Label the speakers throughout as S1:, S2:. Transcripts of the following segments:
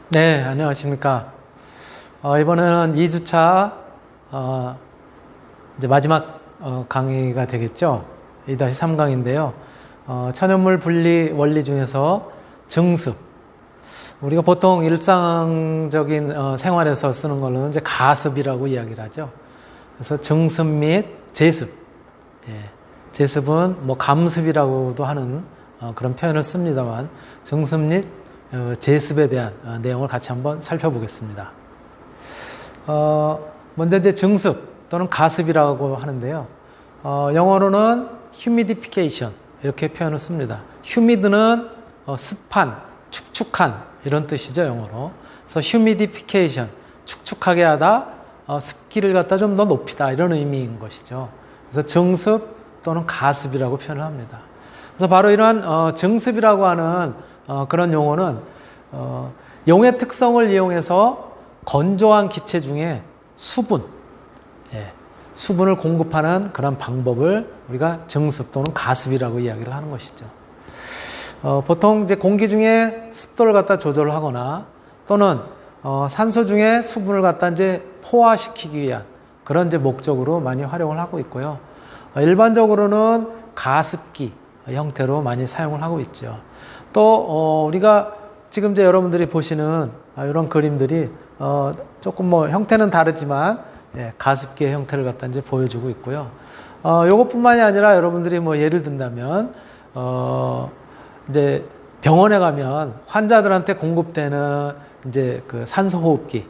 S1: 네, 안녕하십니까. 이번에는 2주차, 이제 마지막 강의가 되겠죠. 2-3강인데요. 천연물 분리 원리 중에서 증습. 우리가 보통 일상적인 생활에서 쓰는 걸로는 이제 가습이라고 이야기를 하죠. 그래서 증습 및 제습. 예, 제습은 뭐 감습이라고도 하는 그런 표현을 씁니다만, 증습 및 제습에 대한 내용을 같이 한번 살펴보겠습니다. 먼저 이제 증습 또는 가습이라고 하는데요. 영어로는 humidification 이렇게 표현을 씁니다. humid는 습한, 축축한 이런 뜻이죠, 영어로. 그래서 humidification, 축축하게 하다, 습기를 갖다 좀 더 높이다 이런 의미인 것이죠. 그래서 증습 또는 가습이라고 표현을 합니다. 그래서 바로 이러한 증습이라고 하는 그런 용어는 용의 특성을 이용해서 건조한 기체 중에 수분을 공급하는 그런 방법을 우리가 증습 또는 가습이라고 이야기를 하는 것이죠. 보통 이제 공기 중에 습도를 갖다 조절하거나 또는 산소 중에 수분을 갖다 이제 포화시키기 위한 그런 이제 목적으로 많이 활용을 하고 있고요. 일반적으로는 가습기 형태로 많이 사용을 하고 있죠. 또 우리가 지금 이제 여러분들이 보시는 이런 그림들이 조금 뭐 형태는 다르지만 가습기의 형태를 갖다 이제 보여주고 있고요. 요것뿐만이 아니라 여러분들이 뭐 예를 든다면 이제 병원에 가면 환자들한테 공급되는 이제 그 산소호흡기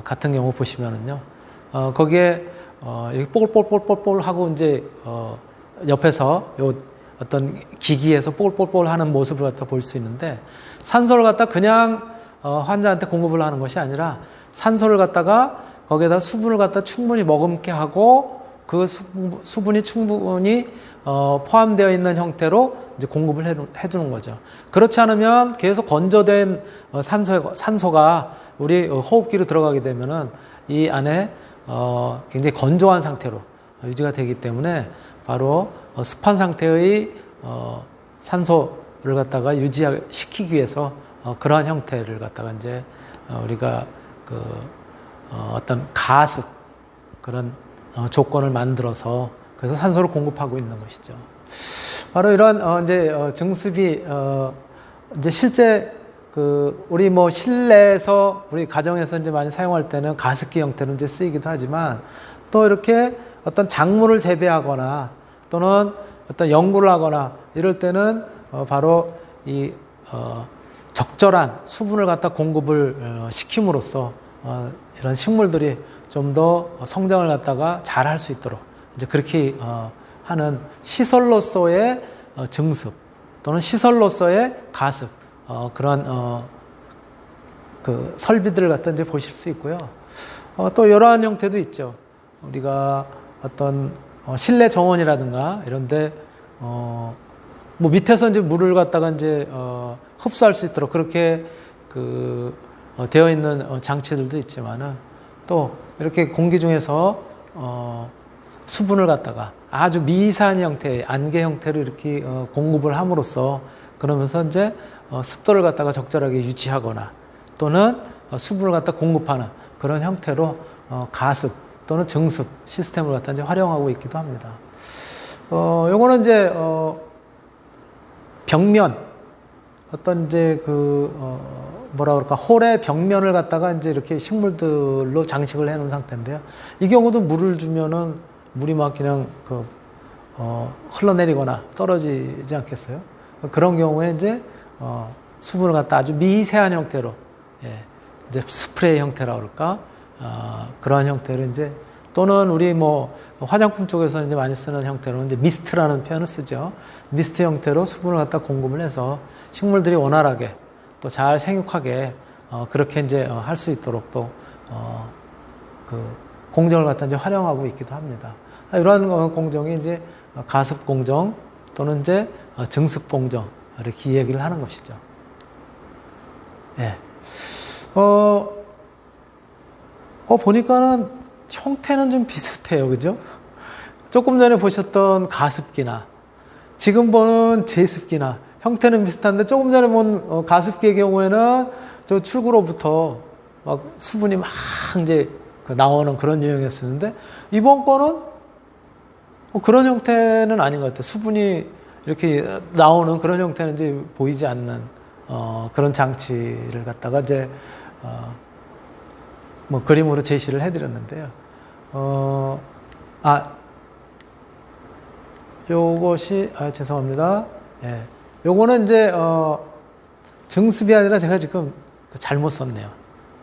S1: 같은 경우 보시면은요, 거기에 이렇게 뽀글뽀글뽀글 하고 이제 옆에서 요 어떤 기기에서 뽀글뽀글 하는 모습을 갖다 볼 수 있는데, 산소를 갖다 그냥 환자한테 공급을 하는 것이 아니라 산소를 갖다가 거기에다 수분을 갖다 충분히 머금게 하고 그 수분이 충분히 포함되어 있는 형태로 이제 공급을 해주는 거죠. 그렇지 않으면 계속 건조된 산소가 우리 호흡기로 들어가게 되면은 이 안에 굉장히 건조한 상태로 유지가 되기 때문에 바로 습한 상태의 산소를 갖다가 유지시키기 위해서 그러한 형태를 갖다가 이제 우리가 그 어떤 가습 그런 조건을 만들어서 그래서 산소를 공급하고 있는 것이죠. 바로 이런 이제 증습이 이제 실제 그 우리 뭐 실내에서 우리 가정에서 이제 많이 사용할 때는 가습기 형태로 이제 쓰이기도 하지만, 또 이렇게 어떤 작물을 재배하거나 또는 어떤 연구를 하거나 이럴 때는 바로 이 적절한 수분을 갖다 공급을 시킴으로써 이런 식물들이 좀 더 성장을 갖다가 잘 할 수 있도록 이제 그렇게 하는 시설로서의 증습 또는 시설로서의 가습, 그런 그 설비들을 갖다 이제 보실 수 있고요. 또 이러한 형태도 있죠. 우리가 어떤 실내 정원이라든가 이런데 뭐 밑에서 이제 물을 갖다가 이제 흡수할 수 있도록 그렇게 그 되어 있는 장치들도 있지만은, 또 이렇게 공기 중에서 수분을 갖다가 아주 미세한 형태의 안개 형태로 이렇게 공급을 함으로써 그러면서 이제 습도를 갖다가 적절하게 유지하거나 또는 수분을 갖다 공급하는 그런 형태로 가습 또는 증습 시스템을 갖다 이제 활용하고 있기도 합니다. 요거는 이제 벽면 어떤 이제 그 뭐라 그럴까, 홀의 벽면을 갖다가 이제 이렇게 식물들로 장식을 해놓은 상태인데요. 이 경우도 물을 주면은 물이 막 그냥 그 흘러내리거나 떨어지지 않겠어요? 그런 경우에 이제 수분을 갖다 아주 미세한 형태로, 이제 스프레이 형태라고 그럴까, 그러한 형태로 이제, 또는 우리 뭐 화장품 쪽에서 이제 많이 쓰는 형태로 이제 미스트라는 표현을 쓰죠. 미스트 형태로 수분을 갖다 공급을 해서 식물들이 원활하게 또 잘 생육하게 그렇게 이제 할 수 있도록 또 그 공정을 갖다 이제 활용하고 있기도 합니다. 이러한 공정이 이제 가습 공정 또는 이제 증습 공정 이렇게 얘기를 하는 것이죠. 예. 보니까는 형태는 좀 비슷해요, 그죠? 조금 전에 보셨던 가습기나 지금 보는 제습기나 형태는 비슷한데, 조금 전에 본 가습기의 경우에는 저 출구로부터 막 수분이 막 이제 나오는 그런 유형이었었는데, 이번 거는 그런 형태는 아닌 것 같아요. 수분이 이렇게 나오는 그런 형태는 이제 보이지 않는, 그런 장치를 갖다가 이제, 뭐 그림으로 제시를 해드렸는데요. 요것이, 죄송합니다. 예. 요거는 이제, 증습이 아니라 제가 지금 잘못 썼네요.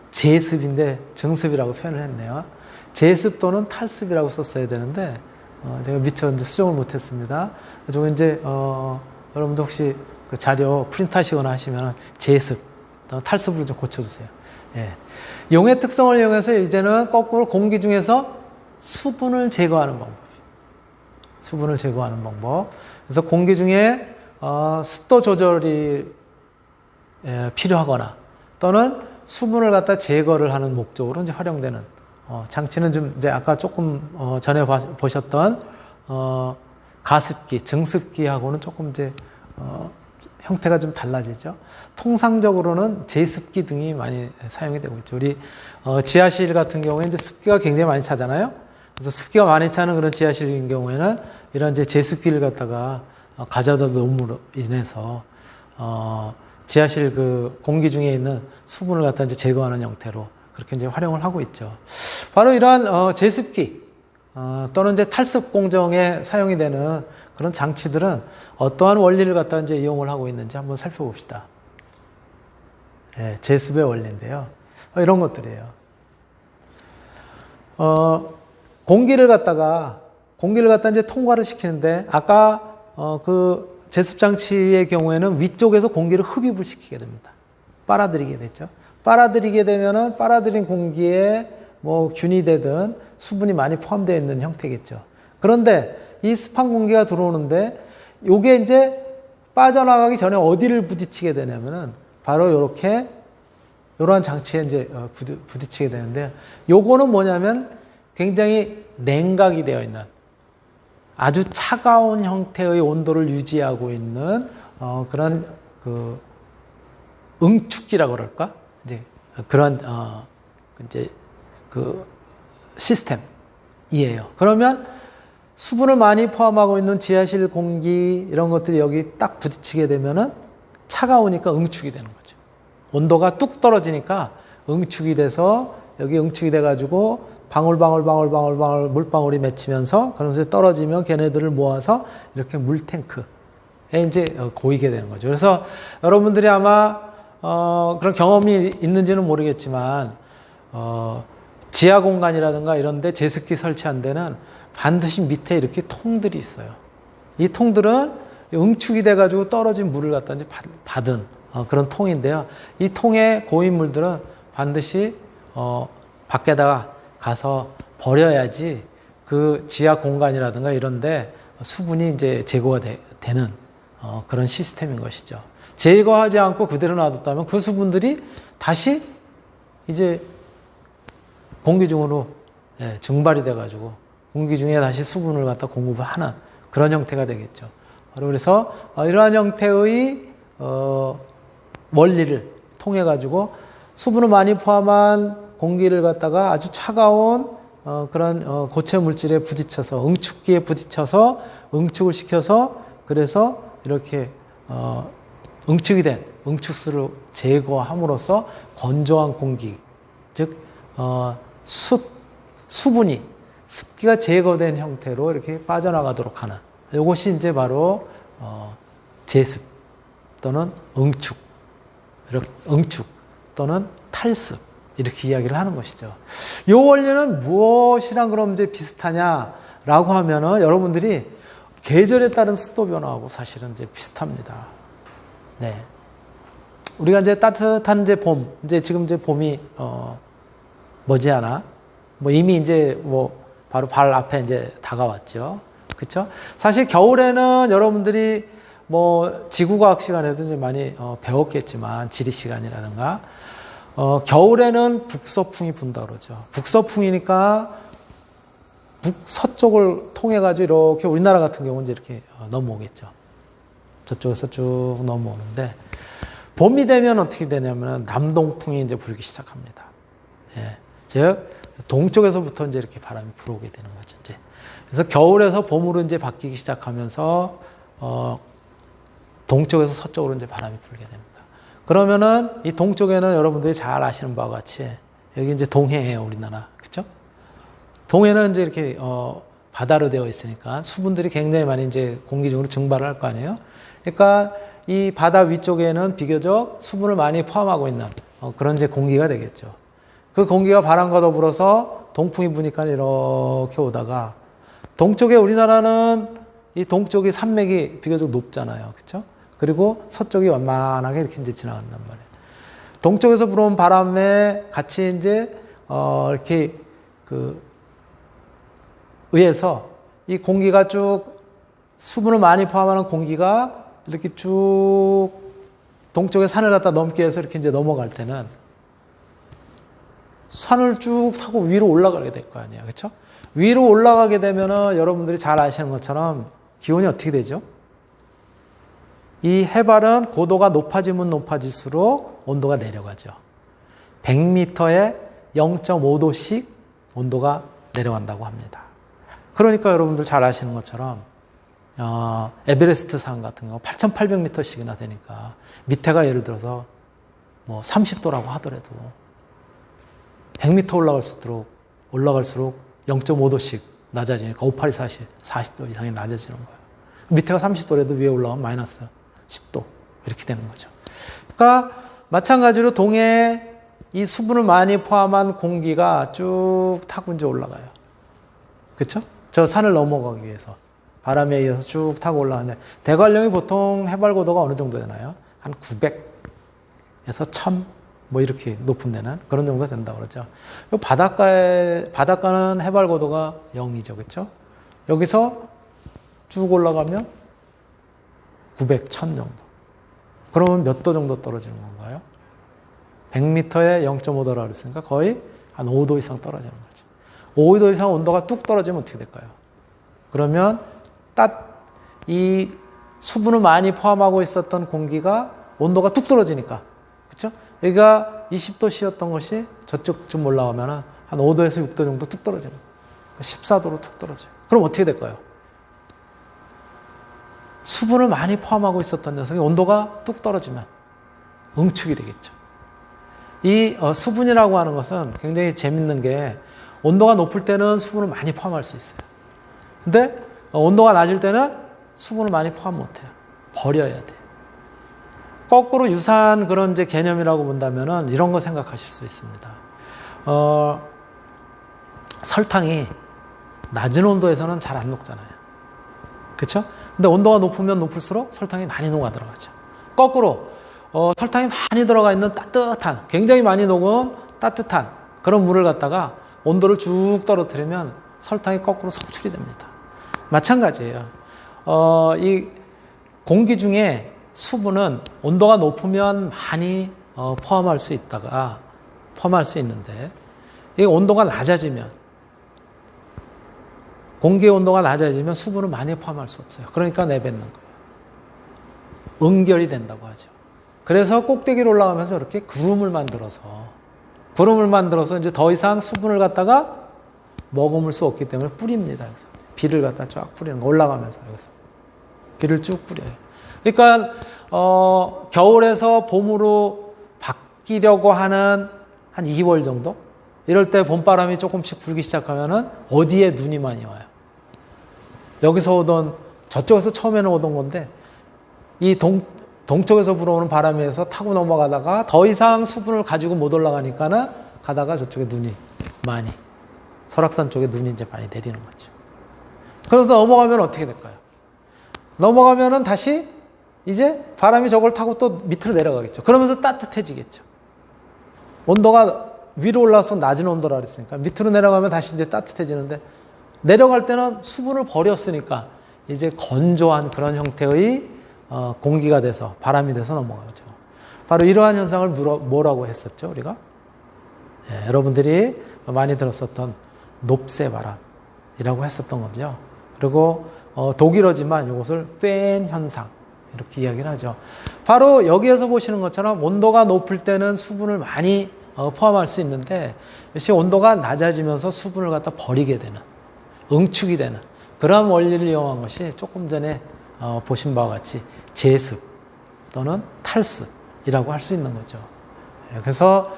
S1: 제습인데 증습이라고 표현을 했네요. 제습 또는 탈습이라고 썼어야 되는데, 제가 미처 이제 수정을 못했습니다. 그리고 이제, 여러분도 혹시 그 자료 프린트 하시거나 하시면 제습, 탈습으로 좀 고쳐주세요. 예. 용의 특성을 이용해서 이제는 거꾸로 공기 중에서 수분을 제거하는 방법. 수분을 제거하는 방법. 그래서 공기 중에 습도 조절이 필요하거나 또는 수분을 갖다 제거를 하는 목적으로 이제 활용되는 장치는 좀 이제 아까 조금 전에 보셨던 가습기, 증습기하고는 조금 이제 형태가 좀 달라지죠. 통상적으로는 제습기 등이 많이 사용이 되고 있죠. 우리 지하실 같은 경우에 이제 습기가 굉장히 많이 차잖아요. 그래서 습기가 많이 차는 그런 지하실인 경우에는 이런 이제 제습기를 갖다가 가져다 놓음으로 인해서 지하실 그 공기 중에 있는 수분을 갖다 이제 제거하는 형태로 그렇게 이제 활용을 하고 있죠. 바로 이러한 제습기 또는 이제 탈습 공정에 사용이 되는 그런 장치들은 어떠한 원리를 갖다 이제 이용을 하고 있는지 한번 살펴봅시다. 예, 제습의 원리인데요. 이런 것들이에요. 공기를 갖다 이제 통과를 시키는데 아까 그 제습 장치의 경우에는 위쪽에서 공기를 흡입을 시키게 됩니다. 빨아들이게 되죠. 빨아들이게 되면은 빨아들인 공기에 뭐 균이 되든 수분이 많이 포함되어 있는 형태겠죠. 그런데 이 습한 공기가 들어오는데 요게 이제 빠져나가기 전에 어디를 부딪히게 되냐면은 바로 요렇게 요러한 장치에 이제 부딪히게 되는데 요거는 뭐냐면 굉장히 냉각이 되어 있는 아주 차가운 형태의 온도를 유지하고 있는 그런 그 응축기라고 그럴까? 이제 그런 이제 그 시스템이에요. 그러면 수분을 많이 포함하고 있는 지하실 공기 이런 것들이 여기 딱 부딪히게 되면은 차가우니까 응축이 되는 거죠. 온도가 뚝 떨어지니까 응축이 돼서 여기 응축이 돼가지고 방울 물방울이 맺히면서 그러면서 떨어지면 걔네들을 모아서 이렇게 물탱크에 이제 고이게 되는 거죠. 그래서 여러분들이 아마 그런 경험이 있는지는 모르겠지만 지하 공간이라든가 이런 데 제습기 설치한 데는 반드시 밑에 이렇게 통들이 있어요. 이 통들은 응축이 돼가지고 떨어진 물을 갖다 이제 받은 그런 통인데요. 이 통에 고인 물들은 반드시 밖에다가 가서 버려야지 그 지하 공간이라든가 이런데 수분이 이제 제거가 되는 그런 시스템인 것이죠. 제거하지 않고 그대로 놔뒀다면 그 수분들이 다시 이제 공기 중으로 증발이 돼가지고 공기 중에 다시 수분을 갖다 공급을 하는 그런 형태가 되겠죠. 바로 그래서 이러한 형태의 원리를 통해 가지고 수분을 많이 포함한 공기를 갖다가 아주 차가운 그런 고체 물질에 부딪혀서 응축기에 부딪혀서 응축을 시켜서 그래서 이렇게 응축이 된 응축수를 제거함으로써 건조한 공기 즉 수분이 습기가 제거된 형태로 이렇게 빠져나가도록 하는 이것이 이제 바로 제습 또는 응축 또는 탈습 이렇게 이야기를 하는 것이죠. 이 원리는 무엇이랑 그럼 이제 비슷하냐라고 하면은 여러분들이 계절에 따른 습도 변화하고 사실은 이제 비슷합니다. 네. 우리가 이제 따뜻한 이제 봄, 이제 지금 이제 봄이 머지않아 뭐 이미 이제 뭐 바로 발 앞에 이제 다가왔죠. 그렇죠? 사실 겨울에는 여러분들이 뭐 지구과학 시간에도 이제 많이 배웠겠지만 지리 시간이라든가 겨울에는 북서풍이 분다 그러죠. 북서풍이니까 북서쪽을 통해 가지고 이렇게 우리나라 같은 경우는 이제 이렇게 넘어오겠죠. 저쪽에서 쭉 넘어오는데 봄이 되면 어떻게 되냐면 남동풍이 이제 불기 시작합니다. 예. 즉 동쪽에서부터 이제 이렇게 바람이 불어오게 되는 거죠. 이제. 그래서 겨울에서 봄으로 이제 바뀌기 시작하면서 동쪽에서 서쪽으로 이제 바람이 불게 됩니다. 그러면은 이 동쪽에는 여러분들이 잘 아시는 바와 같이 여기 이제 동해예요, 우리나라. 그렇죠? 동해는 이제 이렇게 바다로 되어 있으니까 수분들이 굉장히 많이 이제 공기중으로 증발을 할 거 아니에요. 그러니까 이 바다 위쪽에는 비교적 수분을 많이 포함하고 있는 그런 이제 공기가 되겠죠. 그 공기가 바람과 더불어서 동풍이 부니까 이렇게 오다가 동쪽에 우리나라는 이 동쪽이 산맥이 비교적 높잖아요. 그렇죠? 그리고 서쪽이 완만하게 이렇게 이제 지나간단 말이에요. 동쪽에서 불어온 바람에 같이 이제 이렇게 의해서 이 공기가 쭉 수분을 많이 포함하는 공기가 이렇게 쭉 동쪽의 산을 갖다 넘기 위해서 이렇게 이제 넘어갈 때는 산을 쭉 타고 위로 올라가게 될 거 아니에요. 그렇죠? 위로 올라가게 되면은 여러분들이 잘 아시는 것처럼 기온이 어떻게 되죠? 이 해발은 고도가 높아지면 높아질수록 온도가 내려가죠. 100m에 0.5도씩 온도가 내려간다고 합니다. 그러니까 여러분들 잘 아시는 것처럼 에베레스트 산 같은 경우 8,800m씩이나 되니까 밑에가 예를 들어서 뭐 30도라고 하더라도 100m 올라갈수록 0.5도씩 낮아지니까 58이 40도 이상이 낮아지는 거예요. 밑에가 30도라도 위에 올라가면 마이너스 10도 이렇게 되는 거죠. 그러니까 마찬가지로 동해에 이 수분을 많이 포함한 공기가 쭉 타고 이제 올라가요. 그렇죠? 저 산을 넘어가기 위해서 바람에 의해서 쭉 타고 올라가는데 대관령이 보통 해발 고도가 어느 정도 되나요? 한 900에서 1000 뭐 이렇게 높은 데는 그런 정도 된다고 그러죠. 바닷가는 해발 고도가 0이죠. 그렇죠? 여기서 쭉 올라가면 900, 1000 정도. 그러면 몇 도 정도 떨어지는 건가요? 100m에 0.5도라고 그랬으니까 거의 한 5도 이상 떨어지는 거죠. 5도 이상 온도가 뚝 떨어지면 어떻게 될까요? 그러면 이 수분을 많이 포함하고 있었던 공기가 온도가 뚝 떨어지니까, 그렇죠? 여기가 20도씨였던 것이 저쪽쯤 올라가면 한 5도에서 6도 정도 뚝 떨어지는 거예요. 14도로 뚝 떨어져요. 그럼 어떻게 될까요? 수분을 많이 포함하고 있었던 녀석이 온도가 뚝 떨어지면 응축이 되겠죠. 이 수분이라고 하는 것은 굉장히 재밌는 게 온도가 높을 때는 수분을 많이 포함할 수 있어요. 근데 온도가 낮을 때는 수분을 많이 포함 못해요. 버려야 돼요. 거꾸로 유사한 그런 이제 개념이라고 본다면은 이런 거 생각하실 수 있습니다. 설탕이 낮은 온도에서는 잘 안 녹잖아요. 그렇죠? 근데 온도가 높으면 높을수록 설탕이 많이 녹아 들어가죠. 거꾸로 설탕이 많이 들어가 있는 따뜻한, 굉장히 많이 녹은 따뜻한 그런 물을 갖다가 온도를 쭉 떨어뜨리면 설탕이 거꾸로 석출이 됩니다. 마찬가지예요. 이 공기 중에 수분은 온도가 높으면 많이 포함할 수 있는데 이 온도가 낮아지면 공기의 온도가 낮아지면 수분을 많이 포함할 수 없어요. 그러니까 내뱉는 거예요. 응결이 된다고 하죠. 그래서 꼭대기로 올라가면서 이렇게 구름을 만들어서 이제 더 이상 수분을 갖다가 머금을 수 없기 때문에 뿌립니다. 그래서 비를 갖다 쫙 뿌리는 거 올라가면서 여기서 비를 쭉 뿌려요. 그러니까 겨울에서 봄으로 바뀌려고 하는 한 2월 정도 이럴 때 봄바람이 조금씩 불기 시작하면은 어디에 눈이 많이 와요. 여기서 오던 저쪽에서 처음에는 오던 건데 이 동쪽에서 불어오는 바람에 의해서 타고 넘어가다가 더 이상 수분을 가지고 못 올라가니까는 가다가 저쪽에 눈이 많이 설악산 쪽에 눈이 이제 많이 내리는 거죠. 그래서 넘어가면 어떻게 될까요? 넘어가면은 다시 이제 바람이 저걸 타고 또 밑으로 내려가겠죠. 그러면서 따뜻해지겠죠. 온도가 위로 올라서 낮은 온도라 그랬으니까 밑으로 내려가면 다시 이제 따뜻해지는데 내려갈 때는 수분을 버렸으니까 이제 건조한 그런 형태의 공기가 돼서 바람이 돼서 넘어가죠. 바로 이러한 현상을 뭐라고 했었죠, 우리가? 예, 여러분들이 많이 들었었던 높새바람이라고 했었던 거죠. 그리고 독일어지만 이것을 팬 현상 이렇게 이야기를 하죠. 바로 여기에서 보시는 것처럼 온도가 높을 때는 수분을 많이 포함할 수 있는데 역시 온도가 낮아지면서 수분을 갖다 버리게 되는, 응축이 되는 그런 원리를 이용한 것이 조금 전에 보신 바와 같이 제습 또는 탈습이라고 할 수 있는 거죠. 그래서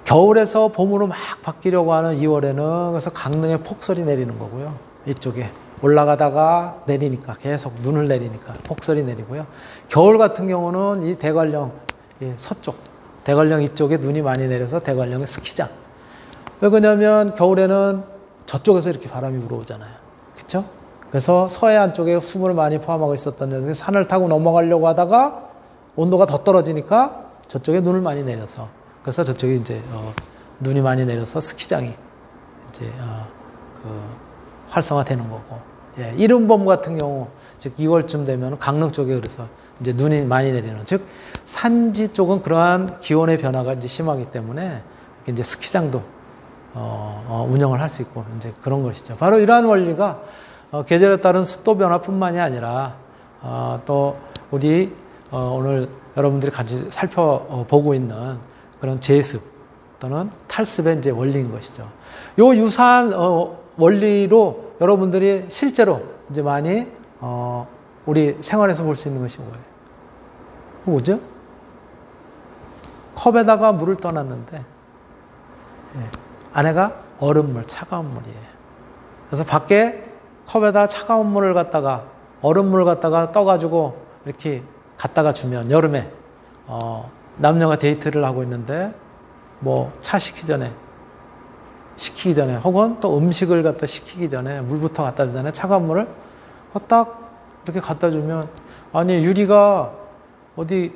S1: 겨울에서 봄으로 막 바뀌려고 하는 2월에는 그래서 강릉에 폭설이 내리는 거고요. 이쪽에 올라가다가 내리니까 계속 눈을 내리니까 폭설이 내리고요. 겨울 같은 경우는 이 대관령 서쪽, 대관령 이쪽에 눈이 많이 내려서 대관령의 스키장. 왜 그러냐면 겨울에는 저쪽에서 이렇게 바람이 불어오잖아요. 그렇죠? 그래서 서해안 쪽에 수분을 많이 포함하고 있었던 녀석이 산을 타고 넘어가려고 하다가 온도가 더 떨어지니까 저쪽에 눈을 많이 내려서, 그래서 저쪽에 이제 눈이 많이 내려서 스키장이 이제 활성화되는 거고, 예, 이른봄 같은 경우 즉 2월쯤 되면 강릉 쪽에 그래서 이제 눈이 많이 내리는, 즉 산지 쪽은 그러한 기온의 변화가 이제 심하기 때문에 이제 스키장도 운영을 할 수 있고 이제 그런 것이죠. 바로 이러한 원리가 계절에 따른 습도 변화뿐만이 아니라 또 우리 오늘 여러분들이 같이 살펴보고 있는 그런 제습 또는 탈습의 이제 원리인 것이죠. 요 유사한 원리로 여러분들이 실제로 이제 많이 우리 생활에서 볼 수 있는 것이 뭐예요? 뭐죠? 컵에다가 물을 떠놨는데 안에가 얼음물, 차가운 물이에요. 그래서 밖에 컵에다 차가운 물을 갖다가 얼음물을 갖다가 떠가지고 이렇게 갖다가 주면 여름에 남녀가 데이트를 하고 있는데 뭐 차 식기 전에 혹은 또 음식을 갖다 식히기 전에 물부터 갖다 주잖아요. 차가운 물을 딱 이렇게 갖다 주면, 아니 유리가 어디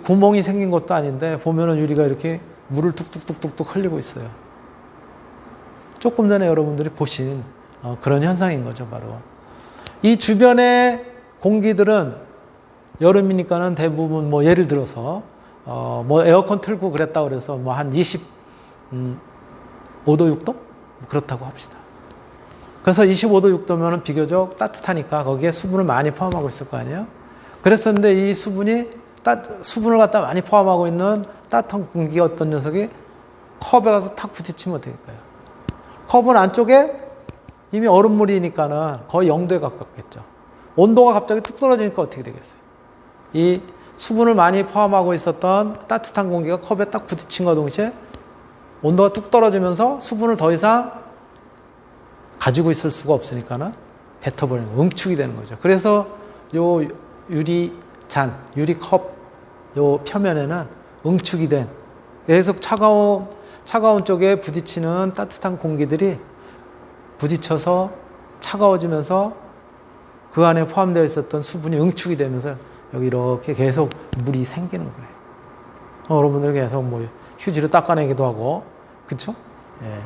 S1: 구멍이 생긴 것도 아닌데 보면은 유리가 이렇게 물을 뚝뚝뚝뚝뚝 흘리고 있어요. 조금 전에 여러분들이 보신 그런 현상인 거죠. 바로 이 주변의 공기들은 여름이니까는 대부분 뭐 예를 들어서 뭐 에어컨 틀고 그랬다 그래서 뭐 한 25도 6도 그렇다고 합시다. 그래서 25도 6도면은 비교적 따뜻하니까 거기에 수분을 많이 포함하고 있을 거 아니에요. 그랬었는데 이 수분을 갖다 많이 포함하고 있는 따뜻한 공기가 어떤 녀석이 컵에 가서 탁 부딪히면 어떻게 될까요? 컵은 안쪽에 이미 얼음물이니까는 거의 0도에 가깝겠죠. 온도가 갑자기 뚝 떨어지니까 어떻게 되겠어요? 이 수분을 많이 포함하고 있었던 따뜻한 공기가 컵에 딱 부딪힌 것과 동시에 온도가 뚝 떨어지면서 수분을 더 이상 가지고 있을 수가 없으니까는 뱉어버리는 거, 응축이 되는 거죠. 그래서 요 유리잔, 유리컵 요 표면에는 응축이 된 계속 차가운 쪽에 부딪히는 따뜻한 공기들이 부딪혀서 차가워지면서 그 안에 포함되어 있었던 수분이 응축이 되면서 여기 이렇게 계속 물이 생기는 거예요. 여러분들 계속 뭐 휴지로 닦아내기도 하고, 그쵸? 예.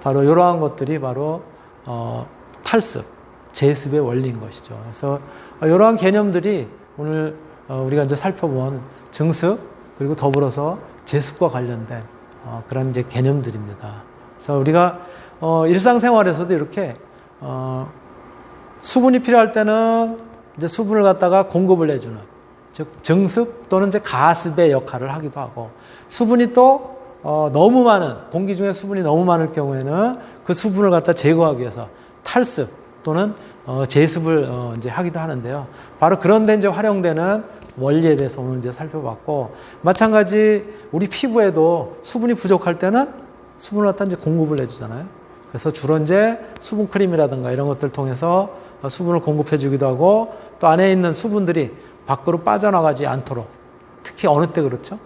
S1: 바로 이러한 것들이 바로 탈습, 제습의 원리인 것이죠. 그래서 이러한 개념들이 오늘 우리가 이제 살펴본 증습 그리고 더불어서 제습과 관련된 그런 이제 개념들입니다. 그래서 우리가 일상생활에서도 이렇게 수분이 필요할 때는 이제 수분을 갖다가 공급을 해주는, 즉 증습 또는 이제 가습의 역할을 하기도 하고, 수분이 또 너무 많은, 공기 중에 수분이 너무 많을 경우에는 그 수분을 갖다 제거하기 위해서 탈습 또는 제습을 이제 하기도 하는데요. 바로 그런 데 이제 활용되는 원리에 대해서 오늘 이제 살펴봤고, 마찬가지 우리 피부에도 수분이 부족할 때는 수분을 갖다 이제 공급을 해주잖아요. 그래서 주로 이제 수분 크림이라든가 이런 것들 통해서 수분을 공급해 주기도 하고, 또 안에 있는 수분들이 밖으로 빠져나가지 않도록, 특히 어느 때 그렇죠?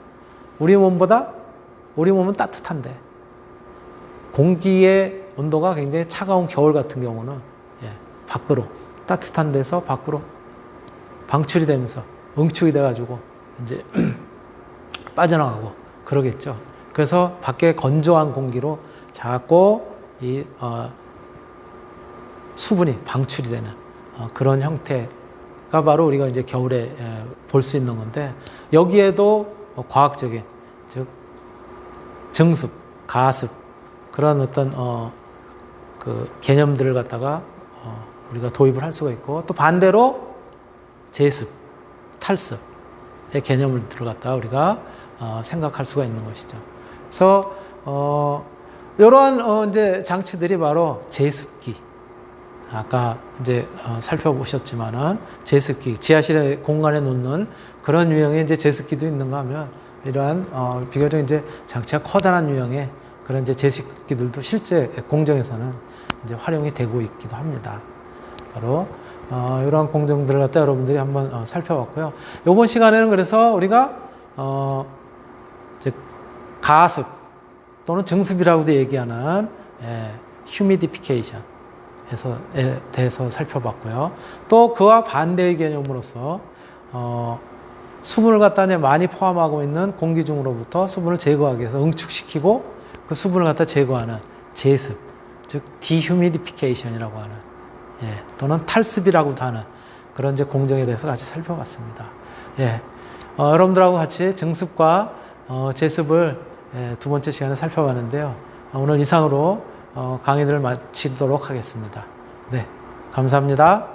S1: 우리 몸은 따뜻한데 공기의 온도가 굉장히 차가운 겨울 같은 경우는 밖으로, 따뜻한 데서 밖으로 방출이 되면서 응축이 돼가지고 이제 빠져나가고 그러겠죠. 그래서 밖에 건조한 공기로 자꾸 이 수분이 방출이 되는 그런 형태가 바로 우리가 이제 겨울에 볼 수 있는 건데, 여기에도 과학적인, 즉 증습, 가습 그런 어떤 그 개념들을 갖다가 우리가 도입을 할 수가 있고, 또 반대로 제습, 탈습의 개념을 들어갔다 우리가 생각할 수가 있는 것이죠. 그래서 이러한 이제 장치들이 바로 제습기. 아까 이제 살펴보셨지만은 제습기, 지하실에 공간에 놓는 그런 유형의 이제 제습기도 있는가 하면 이러한 비교적 이제 장치가 커다란 유형의 그런 이제 제습기들도 실제 공정에서는 이제 활용이 되고 있기도 합니다. 바로 이러한 공정들을 갖다 여러분들이 한번 살펴봤고요. 이번 시간에는 그래서 우리가 이제 가습 또는 증습이라고도 얘기하는 휴미디피케이션에 대해서 살펴봤고요. 또 그와 반대의 개념으로서 수분을 갖다 이제 많이 포함하고 있는 공기 중으로부터 수분을 제거하기 위해서 응축시키고 그 수분을 갖다 제거하는 제습, 즉 디휴미디피케이션이라고 하는 또는 탈습이라고도 하는 그런 이제 공정에 대해서 같이 살펴봤습니다. 여러분들하고 같이 증습과 제습을 두 번째 시간에 살펴봤는데요. 오늘 이상으로 강의를 마치도록 하겠습니다. 네, 감사합니다.